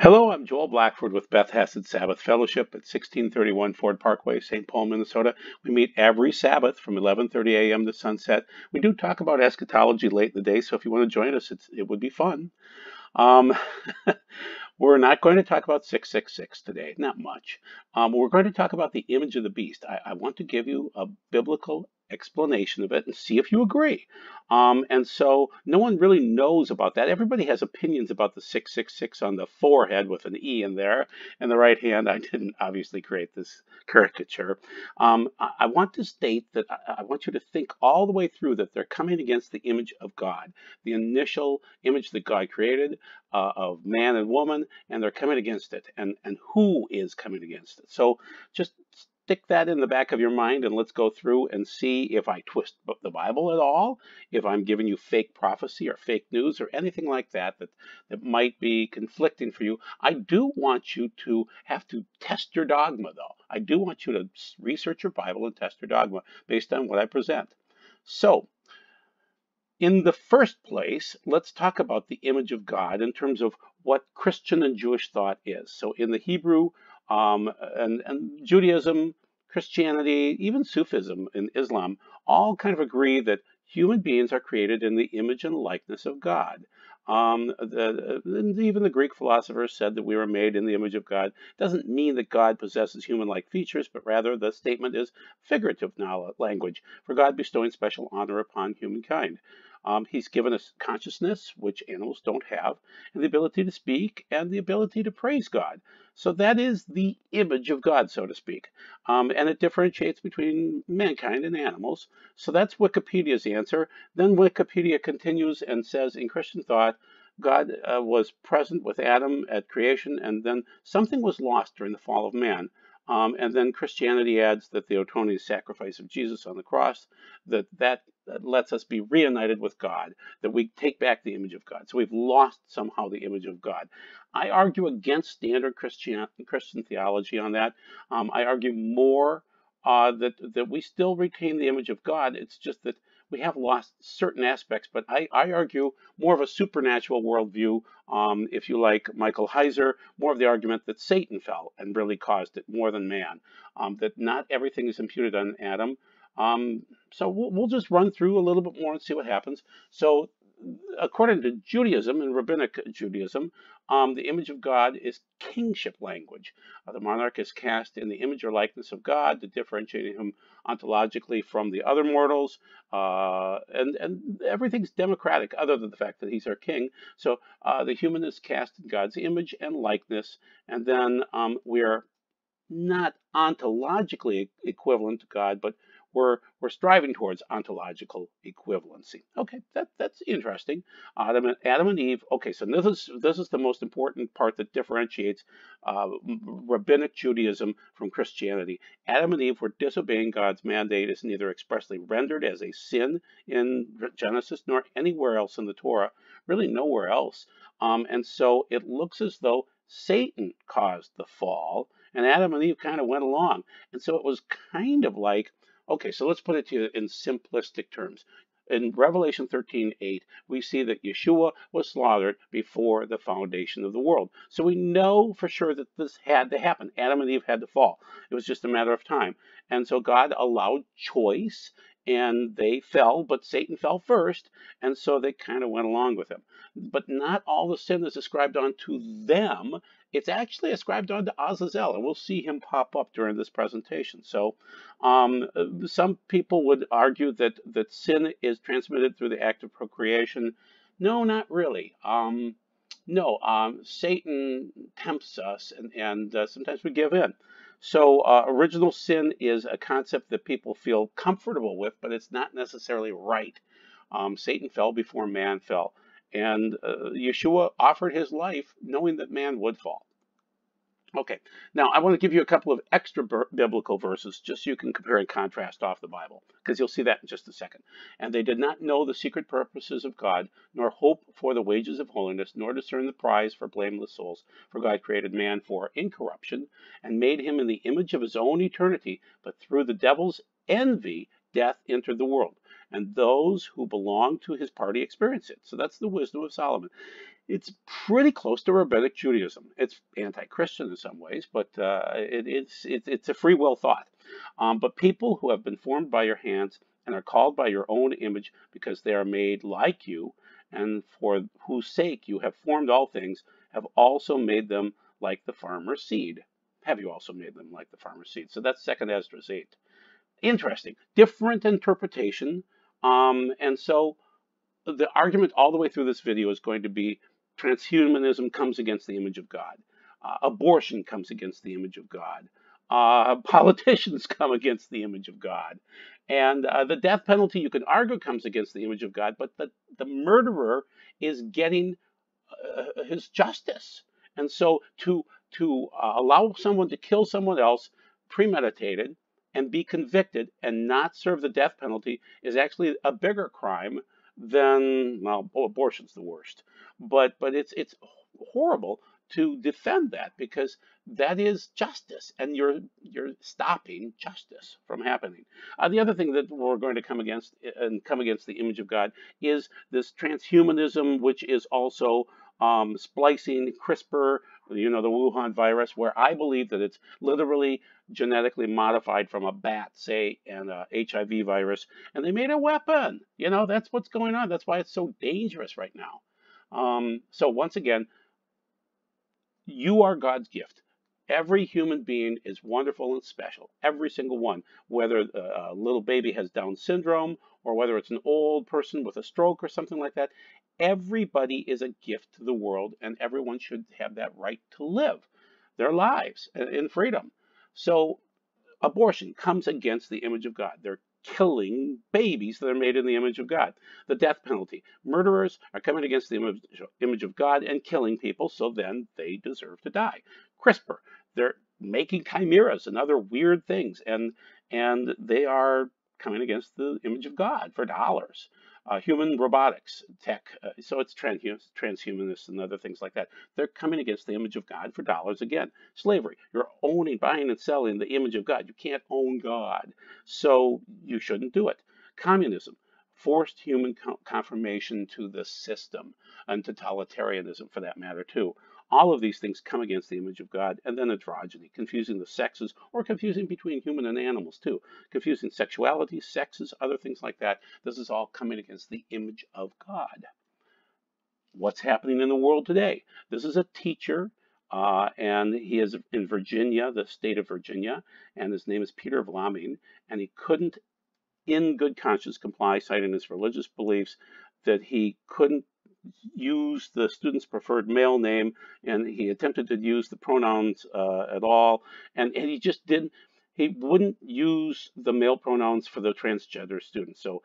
Hello, I'm Joel Blackford with Beth Hesed Sabbath Fellowship at 1631 Ford Parkway, St. Paul, Minnesota. We meet every Sabbath from 11:30 a.m. to sunset. We do talk about eschatology late in the day, so if you want to join us, it would be fun. Um, we're not going to talk about 666 today, not much. We're going to talk about the image of the beast. I want to give you a biblical explanation of it and see if you agree. And so no one really knows about that. Everybody has opinions about the 666 on the forehead with an E in there and the right hand. I didn't obviously create this caricature. I want to state that I want you to think all the way through that they're coming against the image of God, the initial image that God created of man and woman, and they're coming against it. And who is coming against it? So just stick that in the back of your mind and let's go through and see if I twist the Bible at all, if I'm giving you fake prophecy or fake news or anything like that might be conflicting for you. I do want you to have to test your dogma, though. I do want you to research your Bible and test your dogma based on what I present. So, in the first place, let's talk about the image of God in terms of what Christian and Jewish thought is. So in the Hebrew and Judaism, Christianity, even Sufism and Islam, all kind of agree that human beings are created in the image and likeness of God. Even the Greek philosophers said that we were made in the image of God. Doesn't mean that God possesses human-like features, but rather the statement is figurative language for God bestowing special honor upon humankind. He's given us consciousness, which animals don't have, and the ability to speak and the ability to praise God. So that is the image of God, so to speak. And it differentiates between mankind and animals. So that's Wikipedia's answer. Then Wikipedia continues and says, in Christian thought, God was present with Adam at creation, and then something was lost during the fall of man. And then Christianity adds that the atoning sacrifice of Jesus on the cross, that lets us be reunited with God, that we take back the image of God. So we've lost somehow the image of God. I argue against standard Christian theology on that. I argue more that we still retain the image of God. It's just that we have lost certain aspects, but I argue more of a supernatural worldview. If you like Michael Heiser, more of the argument that Satan fell and really caused it more than man, that not everything is imputed on Adam. So we'll just run through a little bit more and see what happens. So according to Judaism and Rabbinic Judaism, the image of God is kingship language. The monarch is cast in the image or likeness of God to differentiate him ontologically from the other mortals, and everything's democratic other than the fact that he's our king. So the human is cast in God's image and likeness, and then we are not ontologically equivalent to God, but we're striving towards ontological equivalency. Okay, that's interesting. Adam and Eve. Okay, so this is the most important part that differentiates rabbinic Judaism from Christianity. Adam and Eve were disobeying God's mandate is neither expressly rendered as a sin in Genesis nor anywhere else in the Torah, really nowhere else. And so it looks as though Satan caused the fall, and Adam and Eve kind of went along. And so it was kind of like, okay, so let's put it to you in simplistic terms. In Revelation 13:8, we see that Yeshua was slaughtered before the foundation of the world. So we know for sure that this had to happen. Adam and Eve had to fall. It was just a matter of time. And so God allowed choice, and they fell, but Satan fell first, and so they kind of went along with him. But not all the sin is ascribed onto them. It's actually ascribed onto Azazel, and we'll see him pop up during this presentation. So some people would argue that sin is transmitted through the act of procreation. No, not really. No, Satan tempts us, and sometimes we give in. So original sin is a concept that people feel comfortable with, but it's not necessarily right. Satan fell before man fell, and Yeshua offered his life knowing that man would fall. Okay, now I want to give you a couple of extra biblical verses just so you can compare and contrast off the Bible, because you'll see that in just a second. And they did not know the secret purposes of God, nor hope for the wages of holiness, nor discern the prize for blameless souls. For God created man for incorruption, and made him in the image of his own eternity, but through the devil's envy, death entered the world. And those who belong to his party experience it. So that's the wisdom of Solomon. It's pretty close to rabbinic Judaism. It's anti-Christian in some ways, but it's a free will thought. But people who have been formed by your hands and are called by your own image because they are made like you, and for whose sake you have formed all things, have also made them like the farmer's seed. Have you also made them like the farmer's seed? So that's Second Esdras 8. Interesting, different interpretation. And so the argument all the way through this video is going to be transhumanism comes against the image of God. Abortion comes against the image of God. Politicians come against the image of God. And the death penalty, you can argue, comes against the image of God, but the murderer is getting his justice. And so to allow someone to kill someone else premeditated and be convicted and not serve the death penalty is actually a bigger crime than, well, abortion's the worst. But it's horrible to defend that because that is justice, and you're stopping justice from happening. The other thing that we're going to come against and come against the image of God is this transhumanism, which is also splicing CRISPR, you know, the Wuhan virus, where I believe that it's literally genetically modified from a bat, say, and a HIV virus, and they made a weapon. You know, that's what's going on. That's why it's so dangerous right now. So once again, you are God's gift. Every human being is wonderful and special. Every single one, whether a little baby has Down syndrome or whether it's an old person with a stroke or something like that, everybody is a gift to the world, and everyone should have that right to live their lives in freedom. So abortion comes against the image of God. They're killing babies that are made in the image of God. The death penalty. Murderers are coming against the image of God and killing people, so then they deserve to die. CRISPR. They're making chimeras and other weird things, and they are coming against the image of God for dollars. Human robotics tech, so it's transhumanists and other things like that. They're coming against the image of God for dollars again. Slavery, you're owning, buying, and selling the image of God. You can't own God, so you shouldn't do it. Communism, forced human conformation to the system, and totalitarianism for that matter too. All of these things come against the image of God. And then androgyny, confusing the sexes, or confusing between human and animals too, confusing sexuality, sexes, other things like that. This is all coming against the image of God. What's happening in the world today? This is a teacher, and he is in Virginia, the state of Virginia, and his name is Peter Vlaming, and he couldn't, in good conscience, comply, citing his religious beliefs, that he couldn't use the student's preferred male name, and he attempted to use the pronouns at all, and he just didn't. He wouldn't use the male pronouns for the transgender students. So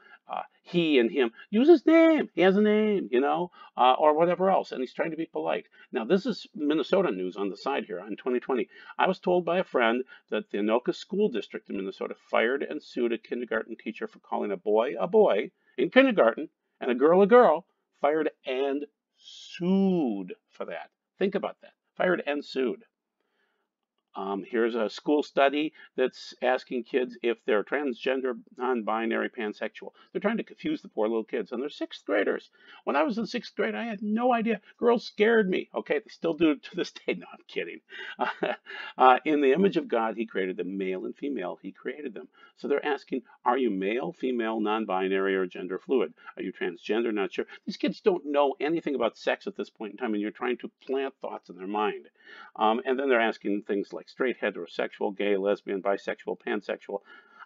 he and him, use his name. He has a name, you know, or whatever else. And he's trying to be polite. Now, this is Minnesota news on the side here in 2020. I was told by a friend that the Anoka School District in Minnesota fired and sued a kindergarten teacher for calling a boy in kindergarten and a girl, fired and sued for that. Think about that. Fired and sued. Here's a school study that's asking kids if they're transgender, non-binary, pansexual. They're trying to confuse the poor little kids, and they're sixth graders. When I was in sixth grade, I had no idea. Girls scared me. Okay, they still do to this day. No, I'm kidding. In the image of God, he created them male and female. He created them. So they're asking, are you male, female, non-binary, or gender fluid? Are you transgender? Not sure. These kids don't know anything about sex at this point in time, and you're trying to plant thoughts in their mind. And then they're asking things like straight, heterosexual, gay, lesbian, bisexual, pansexual.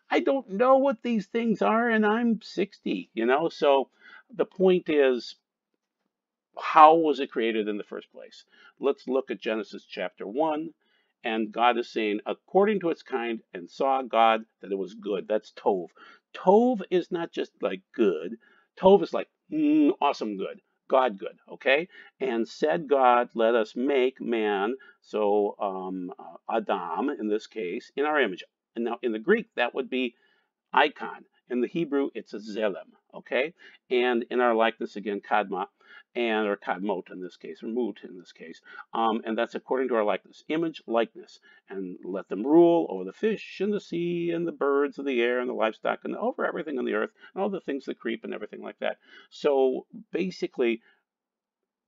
I don't know what these things are, and I'm 60, you know? So the point is, how was it created in the first place? Let's look at Genesis chapter 1. And God is saying, according to its kind, and saw God that it was good. That's Tov. Tov is not just like good. Tov is like awesome good. God good, okay? And said God, let us make man, so Adam in this case, in our image. And now in the Greek, that would be icon. In the Hebrew, it's a zelem, okay? And in our likeness, again, kadma, or kadmot in this case, or mut in this case. And that's according to our likeness, image, likeness. And let them rule over the fish in the sea and the birds of the air and the livestock and over everything on the earth and all the things that creep and everything like that. So basically,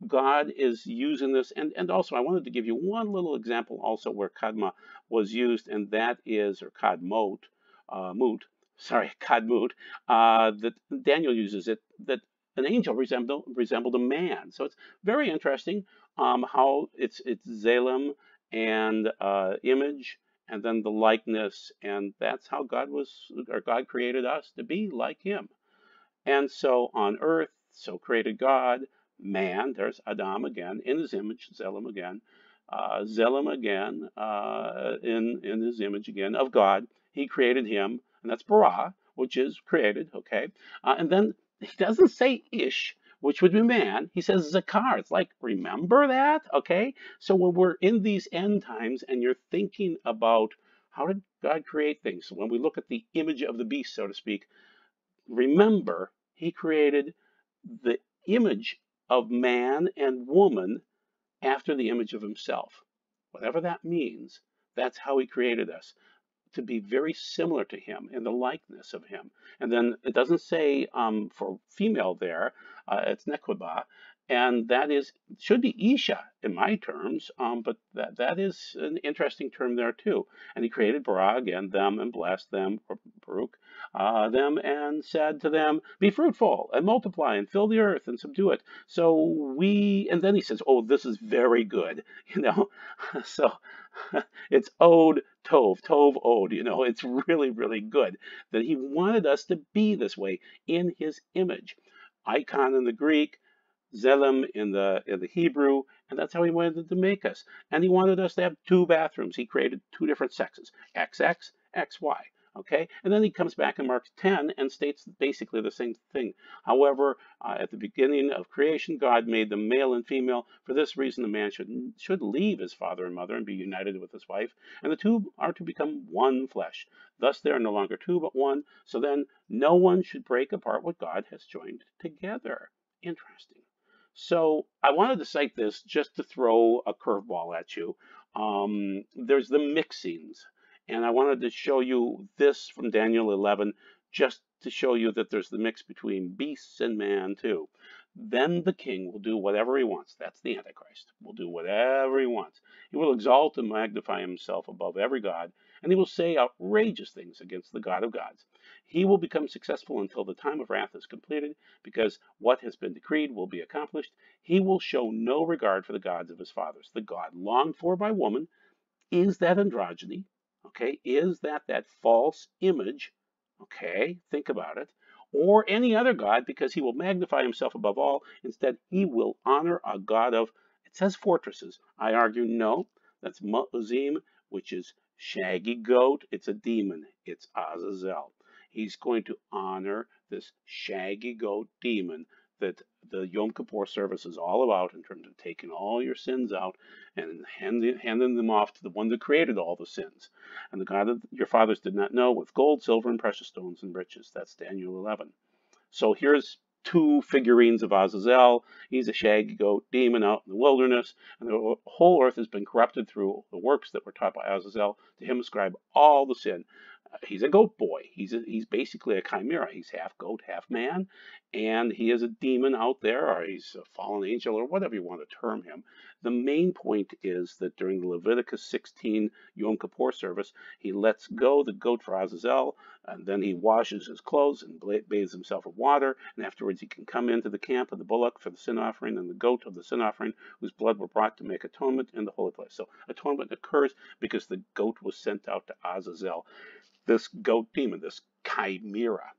God is using this, and also I wanted to give you one little example also where kadma was used, and that is, or kadmot, moot, sorry, kadmut, that Daniel uses it, that an angel resembled a man. So it's very interesting how it's Zalem and image, and then the likeness, and that's how God created us to be like Him. And so on earth, so created God, man, there's Adam again, in his image, Zelem again, in his image again of God. He created him, and that's bara, which is created, okay? And then he doesn't say ish, which would be man. He says zakar. It's like, remember that, okay? So when we're in these end times and you're thinking about how did God create things, so when we look at the image of the beast, so to speak, remember, he created the image of man and woman after the image of himself. Whatever that means, that's how he created us, to be very similar to him in the likeness of him. And then it doesn't say for female there, it's nekwaba, and that is should be isha in my terms, but that is an interesting term there too. And he created bara again, them, and blessed them, or Baruch, them, and said to them, be fruitful and multiply and fill the earth and subdue it. And then he says, oh, this is very good, you know. So it's ode tov ode, you know, it's really, really good that he wanted us to be this way in his image. Icon in the Greek, Zelem in the Hebrew, and that's how he wanted to make us. And he wanted us to have two bathrooms. He created two different sexes, XX, XY. Okay, and then he comes back in Mark 10 and states basically the same thing. However, at the beginning of creation, God made them male and female. For this reason, the man should leave his father and mother and be united with his wife, and the two are to become one flesh. Thus, they are no longer two but one. So then, no one should break apart what God has joined together. Interesting. So I wanted to cite this just to throw a curveball at you. There's the mixings, and I wanted to show you this from Daniel 11 just to show you that there's the mix between beasts and man too. Then the king will do whatever he wants. That's the Antichrist. Will do whatever he wants. He will exalt and magnify himself above every god, and he will say outrageous things against the God of gods. He will become successful until the time of wrath is completed, because what has been decreed will be accomplished. He will show no regard for the gods of his fathers. The God longed for by woman, is that androgyny? Okay, is that false image? Okay, think about it. Or any other god, because he will magnify himself above all. Instead, he will honor a god of, it says fortresses. I argue no, that's Ma'uzim, which is shaggy goat. It's a demon. It's Azazel. He's going to honor this shaggy goat demon that the Yom Kippur service is all about, in terms of taking all your sins out and handing them off to the one that created all the sins. And the God that your fathers did not know, with gold, silver, and precious stones and riches. That's Daniel 11. So here's two figurines of Azazel. He's a shaggy goat demon out in the wilderness, and the whole earth has been corrupted through the works that were taught by Azazel. To him ascribe all the sin. He's a goat boy. He's basically a chimera. He's half goat, half man, and he is a demon out there, or he's a fallen angel, or whatever you want to term him. The main point is that during the Leviticus 16 Yom Kippur service, he lets go the goat for Azazel, and then he washes his clothes and bathes himself in water, and afterwards he can come into the camp of the bullock for the sin offering and the goat of the sin offering, whose blood were brought to make atonement in the holy place. So atonement occurs because the goat was sent out to Azazel, this goat demon, this chimera.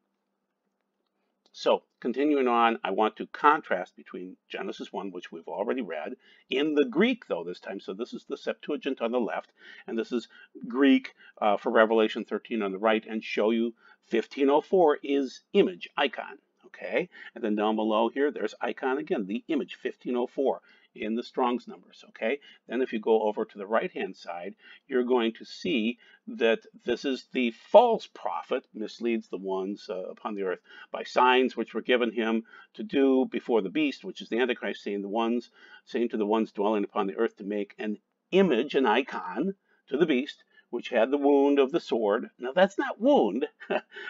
So, continuing on, I want to contrast between Genesis 1, which we've already read, in the Greek, though, this time. So this is the Septuagint on the left, and this is Greek for Revelation 13 on the right, and show you 1504 is image, icon, okay? And then down below here, there's icon again, the image, 1504 in the Strong's numbers, okay? Then if you go over to the right-hand side, you're going to see that this is the false prophet, misleads the ones upon the earth by signs which were given him to do before the beast, which is the Antichrist, saying to the ones dwelling upon the earth to make an image, an icon, to the beast, which had the wound of the sword. Now that's not wound.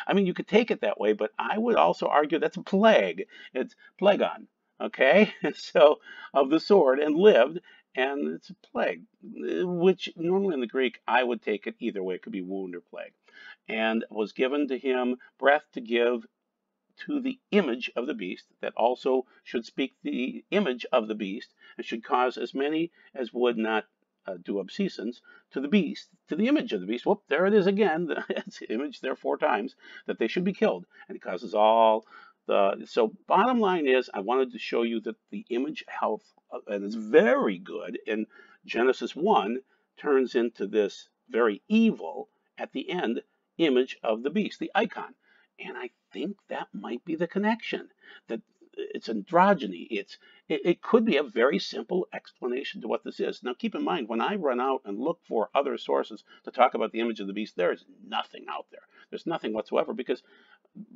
I mean, you could take it that way, but I would also argue that's a plague. It's plagon. okay, so of the sword, and lived, and it's a plague, which normally in the Greek I would take it either way. It could be wound or plague, and was given to him breath to give to the image of the beast, that also should speak the image of the beast, and should cause as many as would not do obeisance to the beast, to the image of the beast. Whoop, there it is again. It's image there 4 times, that they should be killed. And it causes all the. So, bottom line is, I wanted to show you that the image health, and it's very good in Genesis 1, turns into this very evil at the end image of the beast, the icon. And I think that might be the connection. That it's androgyny. It could be a very simple explanation to what this is. Now, keep in mind, when I run out and look for other sources to talk about the image of the beast, there is nothing out there. There's nothing whatsoever, because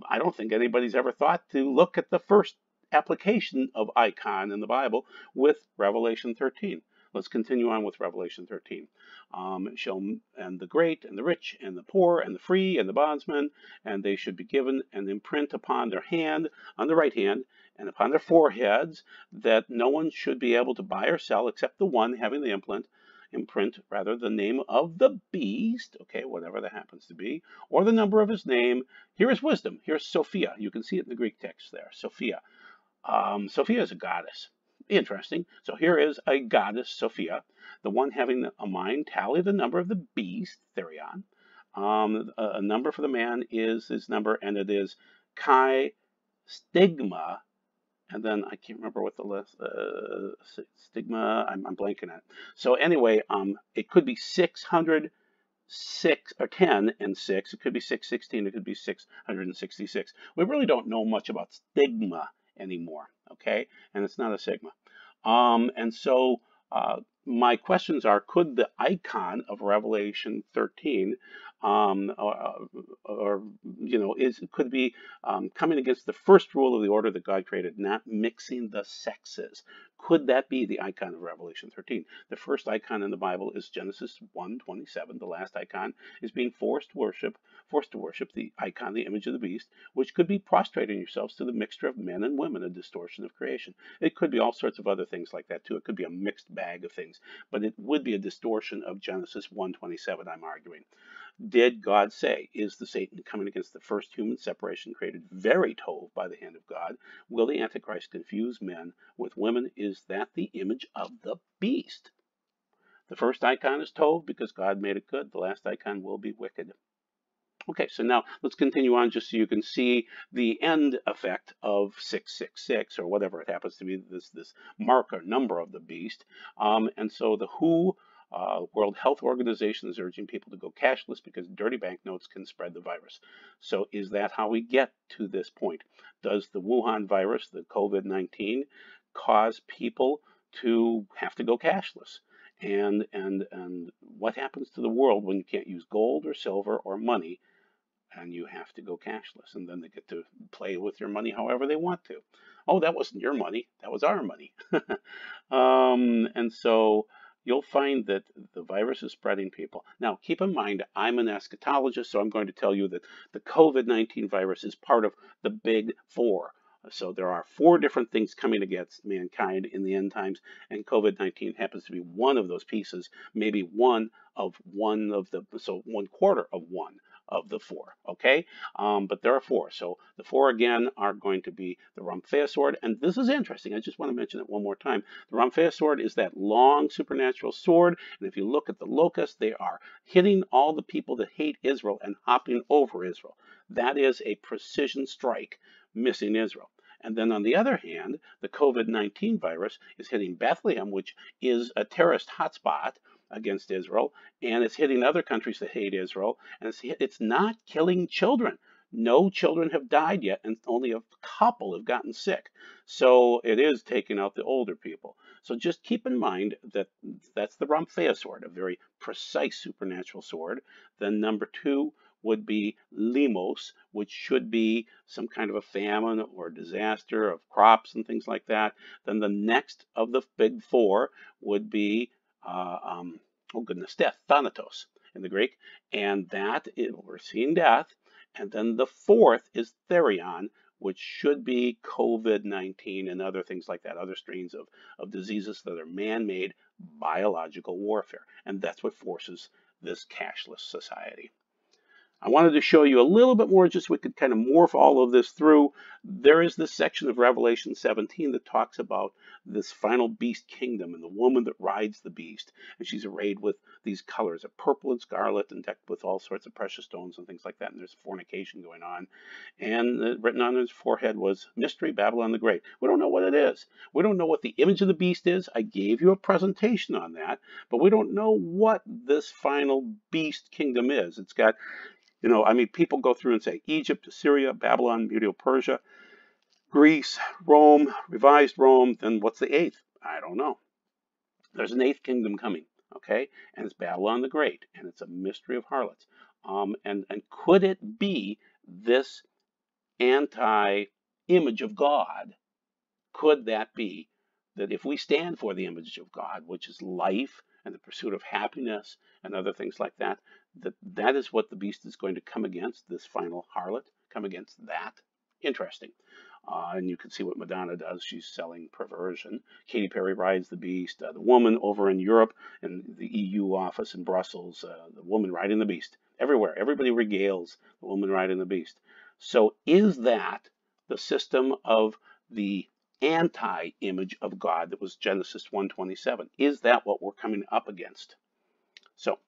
I don't think anybody's ever thought to look at the first application of icon in the Bible with Revelation 13. Let's continue on with Revelation 13. And the great and the rich and the poor and the free and the bondsmen, and they should be given an imprint upon their hand, on the right hand, and upon their foreheads, that no one should be able to buy or sell except the one having the imprint, rather, the name of the beast, okay, whatever that happens to be, or the number of his name. Here is wisdom. Here's Sophia. You can see it in the Greek text there, Sophia. Sophia is a goddess. Interesting. So here is a goddess, Sophia, the one having a mind tally the number of the beast, Therion. A number for the man is his number, and it is chi stigma. And then I can't remember what the list, stigma, I'm blanking on it. So anyway, it could be 606 or 10 and 6. It could be 616. It could be 666. We really don't know much about stigma anymore, okay? And it's not a sigma. And so my questions are, could the icon of Revelation 13 could be coming against the first rule of the order that God created, not mixing the sexes? Could that be the icon of Revelation 13? The first icon in the Bible is Genesis 1:27. The last icon is being forced to worship the icon, the image of the beast, which could be prostrating yourselves to the mixture of men and women, a distortion of creation. It could be all sorts of other things like that too. It could be a mixed bag of things, but it would be a distortion of Genesis 1:27, I'm arguing. Did God say, is the Satan coming against the first human separation created very tov by the hand of God? Will the Antichrist confuse men with women? Is that the image of the beast? The first icon is tov because God made it good. The last icon will be wicked. Okay, so now let's continue on just so you can see the end effect of 666, or whatever it happens to be, this marker number of the beast. And so the WHO, World Health Organization, is urging people to go cashless because dirty banknotes can spread the virus. So is that how we get to this point? Does the Wuhan virus, the COVID-19, cause people to have to go cashless? And what happens to the world when you can't use gold or silver or money, and you have to go cashless? And then they get to play with your money however they want to. Oh, that wasn't your money, that was our money. And so you'll find that the virus is spreading people. Now, keep in mind, I'm an eschatologist, so I'm going to tell you that the COVID-19 virus is part of the big four. So there are 4 different things coming against mankind in the end times, and COVID-19 happens to be one of those pieces, maybe one quarter of one of the 4, okay? But there are 4. So the 4 again are going to be the Ramphea sword, and this is interesting. I just want to mention it one more time. The Ramphea sword is that long supernatural sword, and if you look at the locusts, they are hitting all the people that hate Israel and hopping over Israel. That is a precision strike, missing Israel. And then on the other hand, the COVID-19 virus is hitting Bethlehem, which is a terrorist hotspot against Israel, and it's hitting other countries that hate Israel, and it's not killing children. No children have died yet, and only a couple have gotten sick. So it is taking out the older people. So just keep in mind that that's the Ramphea sword, a very precise supernatural sword. Then number 2 would be Lemos, which should be some kind of a famine or disaster of crops and things like that. Then the next of the big 4 would be, death, thanatos in the Greek. And we're seeing death. And then the 4th is therion, which should be COVID-19 and other things like that, other strains of diseases that are man-made biological warfare. And that's what forces this cashless society. I wanted to show you a little bit more just so we could kind of morph all of this through. There is this section of Revelation 17 that talks about this final beast kingdom and the woman that rides the beast. And she's arrayed with these colors of purple and scarlet and decked with all sorts of precious stones and things like that. And there's fornication going on. And written on his forehead was Mystery Babylon the Great. We don't know what it is. We don't know what the image of the beast is. I gave you a presentation on that, but we don't know what this final beast kingdom is. It's got, people go through and say Egypt, Assyria, Babylon, Medo-Persia, Greece, Rome, revised Rome. Then what's the eighth? I don't know. There's an eighth kingdom coming, okay? And it's Babylon the Great, and it's a mystery of harlots. And could it be this anti-image of God? Could that be that if we stand for the image of God, which is life and the pursuit of happiness and other things like that, that is what the beast is going to come against, this final harlot, come against that? Interesting. And you can see what Madonna does. She's selling perversion. Katy Perry rides the beast. The woman over in Europe, in the EU office in Brussels, the woman riding the beast. Everywhere, everybody regales the woman riding the beast. So is that the system of the anti-image of God that was Genesis 1:27? Is that what we're coming up against? So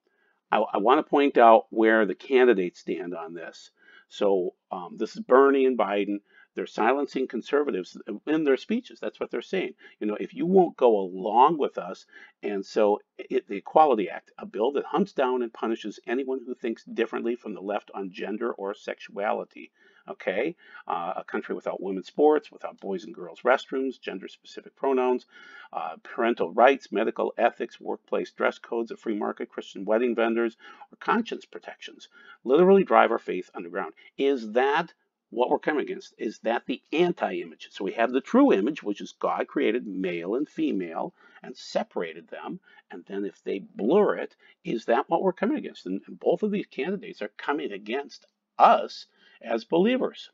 I want to point out where the candidates stand on this. So this is Bernie and Biden. They're silencing conservatives in their speeches. That's what they're saying. If you won't go along with us, and so the Equality Act, a bill that hunts down and punishes anyone who thinks differently from the left on gender or sexuality. Okay, a country without women's sports, without boys and girls restrooms, gender-specific pronouns, parental rights, medical ethics, workplace dress codes, a free market, Christian wedding vendors, or conscience protections. Literally drive our faith underground. Is that what we're coming against? Is that the anti-image? So we have the true image, which is God created male and female and separated them. And then if they blur it, is that what we're coming against? And both of these candidates are coming against us as believers.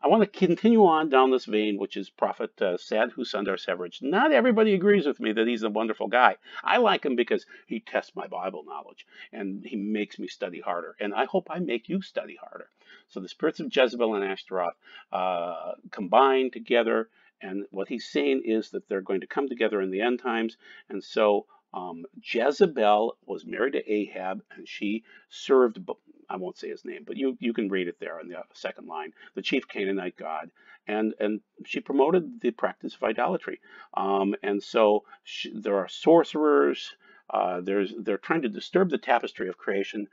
I want to continue on down this vein, which is Prophet Sadhu Sundar Severage. Not everybody agrees with me that he's a wonderful guy. I like him because he tests my Bible knowledge and he makes me study harder. And I hope I make you study harder. So the spirits of Jezebel and Ashtaroth combine together. And what he's saying is that they're going to come together in the end times. And so Jezebel was married to Ahab, and she served, I won't say his name, but you can read it there in the second line, the chief Canaanite god, and she promoted the practice of idolatry. And so there are sorcerers. They're trying to disturb the tapestry of creation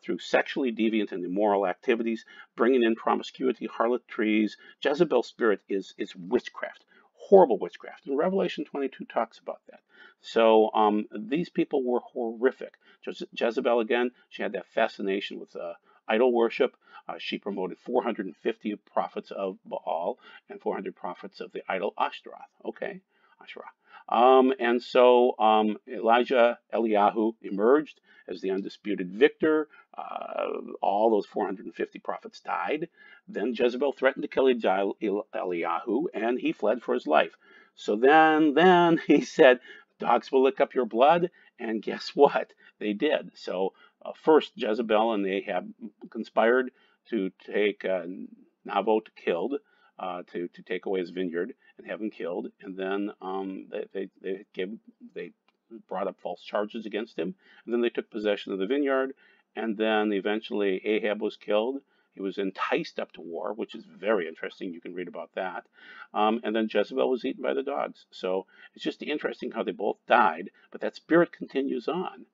through sexually deviant and immoral activities, bringing in promiscuity, harlotries. Jezebel's spirit is witchcraft, horrible witchcraft. And Revelation 22 talks about that. So these people were horrific. Jezebel, again, she had that fascination with idol worship. She promoted 450 prophets of Baal and 400 prophets of the idol Ashtaroth. Okay, Ashtaroth. And so Eliyahu emerged as the undisputed victor. All those 450 prophets died. Then Jezebel threatened to kill Eliyahu, and he fled for his life. So then he said, dogs will lick up your blood, and guess what? They did. So first, Jezebel and Ahab conspired to take Naboth killed, to take away his vineyard and have him killed, and then they brought up false charges against him, and then they took possession of the vineyard, and then eventually Ahab was killed. He was enticed up to war, which is very interesting. You can read about that. And then Jezebel was eaten by the dogs. So it's just interesting how they both died, but that spirit continues on.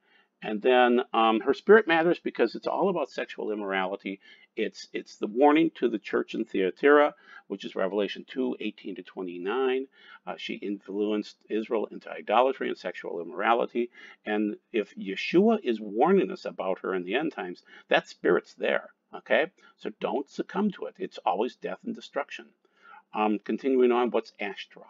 And then her spirit matters because it's all about sexual immorality. It's the warning to the church in Thyatira, which is Revelation 2:18-29. She influenced Israel into idolatry and sexual immorality. And if Yeshua is warning us about her in the end times, that spirit's there. Okay, so don't succumb to it. It's always death and destruction. Continuing on, what's Ashtaroth?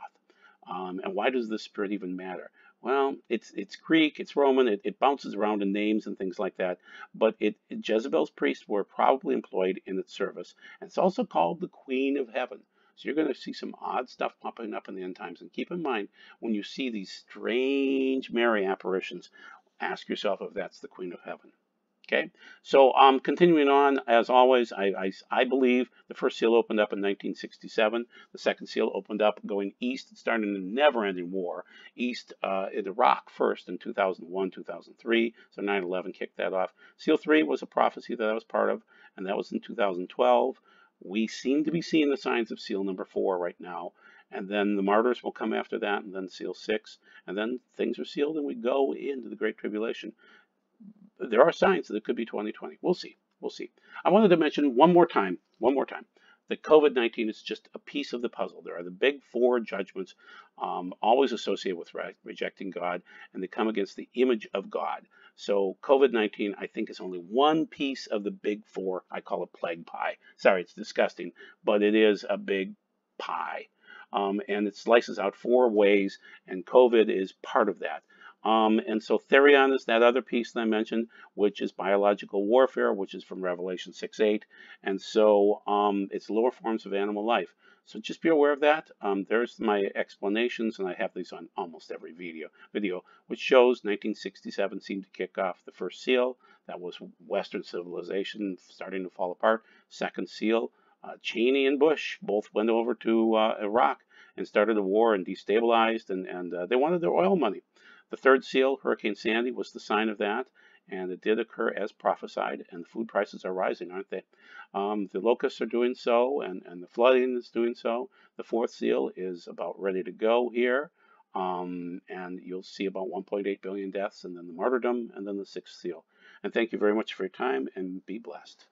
And why does this spirit even matter? Well, it's Greek, it's Roman, it bounces around in names and things like that. But Jezebel's priests were probably employed in its service, and it's also called the Queen of Heaven. So you're going to see some odd stuff popping up in the end times. And keep in mind, when you see these strange Mary apparitions, ask yourself if that's the Queen of Heaven. Okay, so continuing on, as always, I believe the first seal opened up in 1967. The second seal opened up going east, starting a never-ending war east in Iraq first in 2001, 2003. So 9/11 kicked that off. Seal 3 was a prophecy that I was part of, and that was in 2012. We seem to be seeing the signs of seal number 4 right now. And then the martyrs will come after that, and then seal 6. And then things are sealed, and we go into the Great Tribulation. There are signs that it could be 2020. We'll see. We'll see. I wanted to mention one more time, that COVID-19 is just a piece of the puzzle. There are the big four judgments, always associated with rejecting God, and they come against the image of God. So COVID-19, I think, is only one piece of the big four. I call it plague pie. Sorry, it's disgusting, but it is a big pie. And it slices out four ways, and COVID is part of that. And so Therion is that other piece that I mentioned, which is biological warfare, which is from Revelation 6:8. And so it's lower forms of animal life. So just be aware of that. There's my explanations, and I have these on almost every video, which shows 1967 seemed to kick off the first seal. That was Western civilization starting to fall apart. Second seal, Cheney and Bush both went over to Iraq and started a war and destabilized, and they wanted their oil money. The third seal, Hurricane Sandy, was the sign of that, and it did occur as prophesied, and food prices are rising, aren't they? The locusts are doing so, and the flooding is doing so. The fourth seal is about ready to go here, and you'll see about 1.8 billion deaths, and then the martyrdom, and then the sixth seal. And thank you very much for your time, and be blessed.